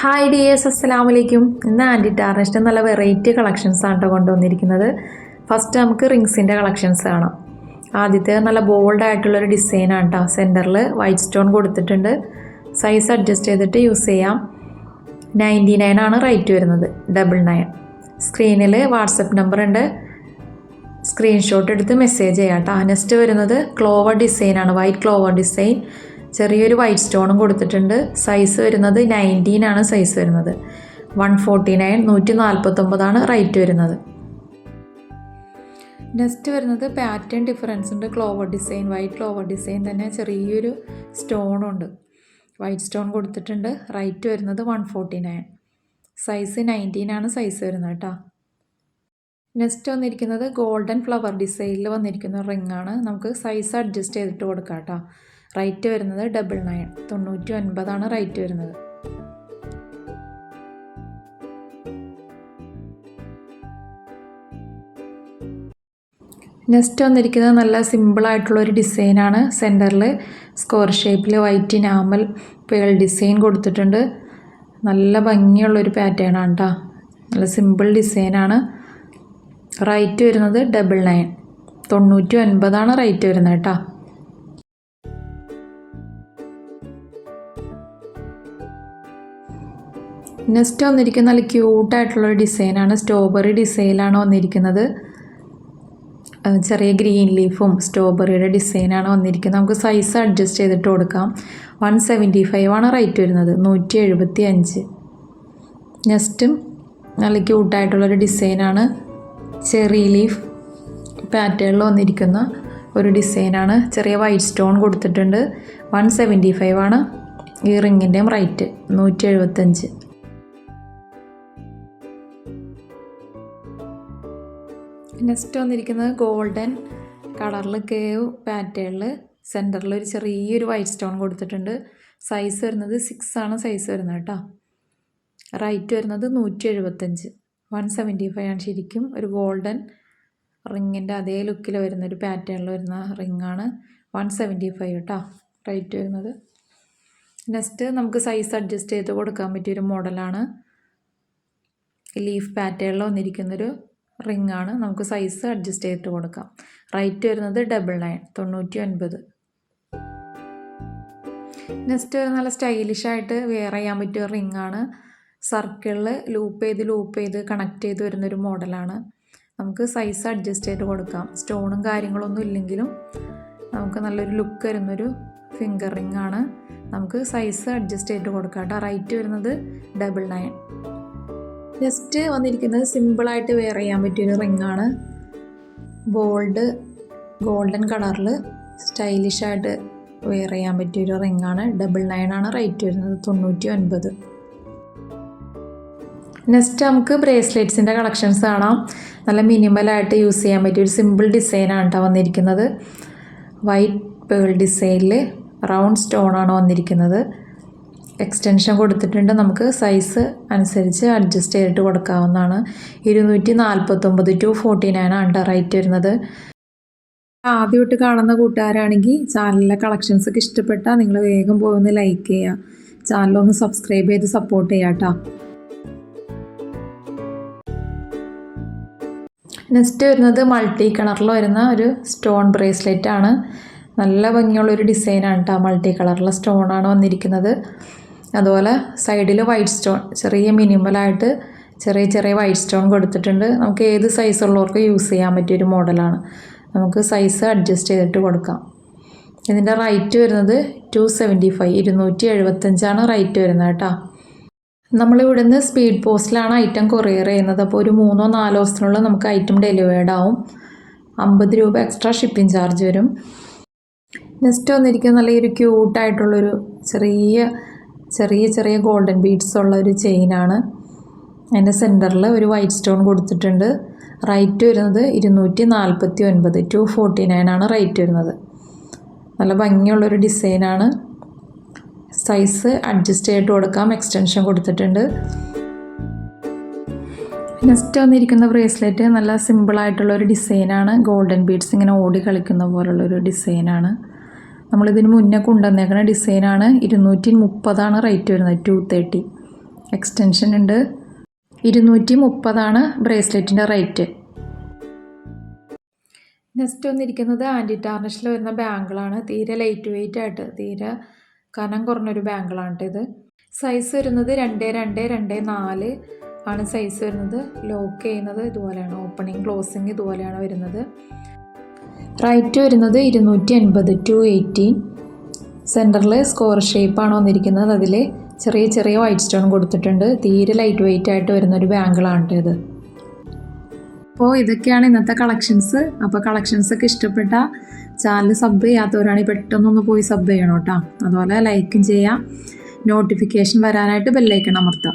Hi dears, അസ്സലാമു അലൈക്കും. ഇന്ന് ആൻറ്റി ടാർണിഷിൻ്റെ നല്ല വെറൈറ്റി കളക്ഷൻസ് ആണ് കേട്ടോ കൊണ്ടുവന്നിരിക്കുന്നത്. ഫസ്റ്റ് നമുക്ക് റിങ്സിൻ്റെ കളക്ഷൻസ് കാണാം. ആദ്യത്തെ നല്ല ബോൾഡ് ആയിട്ടുള്ളൊരു ഡിസൈനാണ് കേട്ടോ. സെൻറ്ററിൽ വൈറ്റ് സ്റ്റോൺ കൊടുത്തിട്ടുണ്ട്. സൈസ് അഡ്ജസ്റ്റ് ചെയ്തിട്ട് യൂസ് ചെയ്യാം. 99 ആണ് റേറ്റ് വരുന്നത്, 99. സ്ക്രീനിൽ വാട്സപ്പ് നമ്പർ ഉണ്ട്, സ്ക്രീൻഷോട്ട് എടുത്ത് മെസ്സേജ് ചെയ്യാം കേട്ടോ. നെക്സ്റ്റ് വരുന്നത് ക്ലോവർ ഡിസൈനാണ്, വൈറ്റ് ക്ലോവർ ഡിസൈൻ. ചെറിയൊരു വൈറ്റ് സ്റ്റോണും കൊടുത്തിട്ടുണ്ട്. സൈസ് വരുന്നത് 19 ആണ് സൈസ് വരുന്നത്. 149, 149 റേറ്റ് വരുന്നത്. നെക്സ്റ്റ് വരുന്നത് പാറ്റേൺ ഡിഫറൻസ് ഉണ്ട്. Clover design, white Clover design തന്നെ ചെറിയൊരു സ്റ്റോണുണ്ട്. വൈറ്റ് സ്റ്റോൺ കൊടുത്തിട്ടുണ്ട്. റേറ്റ് വരുന്നത് 149. സൈസ് 19 ആണ് സൈസ് വരുന്നത് കേട്ടോ. നെക്സ്റ്റ് വന്നിരിക്കുന്നത് ഗോൾഡൻ ഫ്ലവർ ഡിസൈനിൽ വന്നിരിക്കുന്ന റിംഗ് ആണ്. നമുക്ക് സൈസ് അഡ്ജസ്റ്റ് ചെയ്തിട്ട് കൊടുക്കാം കേട്ടോ. റേറ്റ് വരുന്നത് 99, 99 റേറ്റ് വരുന്നത്. നെക്സ്റ്റ് വന്നിരിക്കുന്നത് നല്ല സിമ്പിളായിട്ടുള്ളൊരു ഡിസൈനാണ്. സെൻറ്ററിൽ സ്ക്വയർ ഷേപ്പിൽ വൈറ്റ് ഇനാമൽ പേൾ ഡിസൈൻ കൊടുത്തിട്ടുണ്ട്. നല്ല ഭംഗിയുള്ളൊരു പാറ്റേൺ ആണ് കേട്ടോ. നല്ല സിമ്പിൾ ഡിസൈനാണ്. റേറ്റ് വരുന്നത് 99, 99 റേറ്റ് വരുന്നത് കേട്ടോ. നെക്സ്റ്റ് വന്നിരിക്കുന്ന നല്ല ക്യൂട്ടായിട്ടുള്ളൊരു ഡിസൈനാണ്. സ്ട്രോബെറി ഡിസൈനിലാണ് വന്നിരിക്കുന്നത്. ചെറിയ ഗ്രീൻ ലീഫും സ്ട്രോബെറിയുടെ ഡിസൈനാണ് വന്നിരിക്കുന്നത്. നമുക്ക് സൈസ് അഡ്ജസ്റ്റ് ചെയ്തിട്ട് കൊടുക്കാം. 175 റേറ്റ് വരുന്നത്, 175. നെക്സ്റ്റും നല്ല ക്യൂട്ടായിട്ടുള്ളൊരു ഡിസൈനാണ്. ചെറി ലീഫ് പാറ്റേണിൽ വന്നിരിക്കുന്ന ഒരു ഡിസൈനാണ്. ചെറിയ വൈറ്റ് സ്റ്റോൺ കൊടുത്തിട്ടുണ്ട്. 175 ഈ റിങ്ങിൻ്റെയും റേറ്റ്, 175. നെക്സ്റ്റ് വന്നിരിക്കുന്നത് ഗോൾഡൻ കളറിൽ കേവ് പാറ്റേണിൽ സെൻറ്ററിൽ ഒരു ചെറിയൊരു വൈറ്റ് സ്റ്റോൺ കൊടുത്തിട്ടുണ്ട്. സൈസ് വരുന്നത് 6 ആണ് സൈസ് വരുന്നത് കേട്ടോ. റേറ്റ് വരുന്നത് 175, 175 ശരിക്കും. ഒരു ഗോൾഡൻ റിങ്ങിൻ്റെ അതേ ലുക്കിൽ വരുന്നൊരു പാറ്റേണിൽ വരുന്ന റിങ്ങാണ്. 175 കേട്ടോ റേറ്റ് വരുന്നത്. നെക്സ്റ്റ് നമുക്ക് സൈസ് അഡ്ജസ്റ്റ് ചെയ്ത് കൊടുക്കാൻ പറ്റിയൊരു മോഡലാണ്. ലീഫ് പാറ്റേണിൽ വന്നിരിക്കുന്നൊരു റിങ്ങാണ്. നമുക്ക് സൈസ് അഡ്ജസ്റ്റ് ചെയ്തിട്ട് കൊടുക്കാം. റേറ്റ് വരുന്നത് 99, 99. നെക്സ്റ്റ് നല്ല സ്റ്റൈലിഷായിട്ട് വെയർ ചെയ്യാൻ പറ്റിയ റിങ്ങാണ്. സർക്കിളിൽ ലൂപ്പ് ചെയ്ത് കണക്ട് ചെയ്ത് വരുന്നൊരു മോഡലാണ്. നമുക്ക് സൈസ് അഡ്ജസ്റ്റ് ചെയ്ത് കൊടുക്കാം. സ്റ്റോണും കാര്യങ്ങളൊന്നും ഇല്ലെങ്കിലും നമുക്ക് നല്ലൊരു ലുക്ക് വരുന്നൊരു ഫിംഗർ റിങ്ങാണ്. നമുക്ക് സൈസ് അഡ്ജസ്റ്റ് ചെയ്തിട്ട് കൊടുക്കാം കേട്ടോ. റേറ്റ് വരുന്നത് 99. നെക്സ്റ്റ് വന്നിരിക്കുന്നത് സിമ്പിളായിട്ട് വെയർ ചെയ്യാൻ പറ്റിയൊരു റിങ്ങാണ്. ഗോൾഡൻ കളറിൽ സ്റ്റൈലിഷായിട്ട് വെയർ ചെയ്യാൻ പറ്റിയൊരു റിങ്ങാണ്. 99 റേറ്റ് വരുന്നത്, 99. നെക്സ്റ്റ് നമുക്ക് ബ്രേസ്ലെറ്റ്സിൻ്റെ കളക്ഷൻസ് കാണാം. നല്ല മിനിമലായിട്ട് യൂസ് ചെയ്യാൻ പറ്റിയൊരു സിമ്പിൾ ഡിസൈനാണ് കേട്ടോ വന്നിരിക്കുന്നത്. വൈറ്റ് പേൾ ഡിസൈനിൽ റൗണ്ട് സ്റ്റോണാണ് വന്നിരിക്കുന്നത്. എക്സ്റ്റൻഷൻ കൊടുത്തിട്ടുണ്ട്. നമുക്ക് സൈസ് അനുസരിച്ച് അഡ്ജസ്റ്റ് ചെയ്തിട്ട് കൊടുക്കാവുന്നതാണ്. 249, 249 റേറ്റ് വരുന്നത്. ആദ്യമായിട്ട് കാണുന്ന കൂട്ടുകാരാണെങ്കിൽ ചാനലിലെ കളക്ഷൻസൊക്കെ ഇഷ്ടപ്പെട്ടാൽ നിങ്ങൾ വേഗം പോയി ഒന്ന് ലൈക്ക് ചെയ്യുക. ചാനലൊന്ന് സബ്സ്ക്രൈബ് ചെയ്ത് സപ്പോർട്ട് ചെയ്യാം കേട്ടോ. നെക്സ്റ്റ് വരുന്നത് മൾട്ടി കളറിൽ വരുന്ന ഒരു സ്റ്റോൺ ബ്രേസ്ലെറ്റ് ആണ്. നല്ല ഭംഗിയുള്ളൊരു ഡിസൈനാണ് കേട്ടോ. മൾട്ടി കളറിലെ സ്റ്റോണാണ് വന്നിരിക്കുന്നത്. അതുപോലെ സൈഡിൽ വൈറ്റ് സ്റ്റോൺ, ചെറിയ മിനിമലായിട്ട് ചെറിയ വൈറ്റ് സ്റ്റോൺ കൊടുത്തിട്ടുണ്ട്. നമുക്ക് ഏത് സൈസുള്ളവർക്ക് യൂസ് ചെയ്യാൻ പറ്റിയൊരു മോഡലാണ്. നമുക്ക് സൈസ് അഡ്ജസ്റ്റ് ചെയ്തിട്ട് കൊടുക്കാം. ഇതിൻ്റെ റേറ്റ് വരുന്നത് 275, 275 റേറ്റ് വരുന്നത് കേട്ടോ. നമ്മളിവിടുന്ന് സ്പീഡ് പോസ്റ്റിലാണ് ഐറ്റം കൊറിയർ ചെയ്യുന്നത്. അപ്പോൾ ഒരു 3-4 ദിവസത്തിനുള്ളിൽ നമുക്ക് ഐറ്റം ഡെലിവേർഡ് ആവും. 50 രൂപ എക്സ്ട്രാ ഷിപ്പിംഗ് ചാർജ് വരും. നെക്സ്റ്റ് വന്നിരിക്കുന്നത് നല്ലൊരു ക്യൂട്ടായിട്ടുള്ളൊരു ചെറിയ ഗോൾഡൻ ബീഡ്സ് ഉള്ള ഒരു ചെയിനാണ്. അതിൻ്റെ സെൻറ്ററിൽ ഒരു വൈറ്റ് സ്റ്റോൺ കൊടുത്തിട്ടുണ്ട്. റേറ്റ് വരുന്നത് 249, 249 റേറ്റ് വരുന്നത്. നല്ല ഭംഗിയുള്ളൊരു ഡിസൈനാണ്. സൈസ് അഡ്ജസ്റ്റ് ചെയ്തിട്ട് കൊടുക്കാം. എക്സ്റ്റൻഷൻ കൊടുത്തിട്ടുണ്ട്. നെക്സ്റ്റ് വന്നിരിക്കുന്ന ബ്രേസ്ലെറ്റ് നല്ല സിമ്പിളായിട്ടുള്ളൊരു ഡിസൈനാണ്. ഗോൾഡൻ ബീഡ്സ് ഇങ്ങനെ ഓടി കളിക്കുന്ന പോലുള്ളൊരു ഡിസൈനാണ്. നമ്മളിതിന് മുന്നേ കൊണ്ടുവന്നേക്കുന്ന ഡിസൈനാണ്. 230 റേറ്റ് വരുന്നത്, 230. എക്സ്റ്റൻഷൻ ഉണ്ട്. 230 ബ്രേസ്ലെറ്റിൻ്റെ റേറ്റ്. നെക്സ്റ്റ് വന്നിരിക്കുന്നത് ആൻറ്റി ടാർണിഷിൽ വരുന്ന ബാങ്കിളാണ്. തീരെ ലൈറ്റ് വെയിറ്റ് ആയിട്ട്, തീരെ കനം കുറഞ്ഞൊരു ബാങ്കിളാണ് ഇത്. സൈസ് വരുന്നത് 2.2-2.4 ആണ് സൈസ് വരുന്നത്. ലോക്ക് ചെയ്യുന്നത് ഇതുപോലെയാണ്, ഓപ്പണിങ് ക്ലോസിങ് ഇതുപോലെയാണ് വരുന്നത്. റേറ്റ് വരുന്നത് 280 280. സെൻറ്ററിൽ സ്ക്വയർ ഷേപ്പാണ് വന്നിരിക്കുന്നത്. അതിൽ ചെറിയ ചെറിയ വൈറ്റ് സ്റ്റോൺ കൊടുത്തിട്ടുണ്ട്. തീരെ ലൈറ്റ് വെയിറ്റ് ആയിട്ട് വരുന്നൊരു ബാങ്കിളാണ് ഇത്. അപ്പോൾ ഇതൊക്കെയാണ് ഇന്നത്തെ കളക്ഷൻസ്. അപ്പോൾ കളക്ഷൻസൊക്കെ ഇഷ്ടപ്പെട്ട ചാനൽ സബ് ചെയ്യാത്തവരാണെങ്കിൽ പെട്ടെന്നൊന്ന് പോയി സബ് ചെയ്യണം കേട്ടോ. അതുപോലെ ലൈക്കും ചെയ്യാം. നോട്ടിഫിക്കേഷൻ വരാനായിട്ട് ബെല്ലൈക്കൺ അമർത്താം.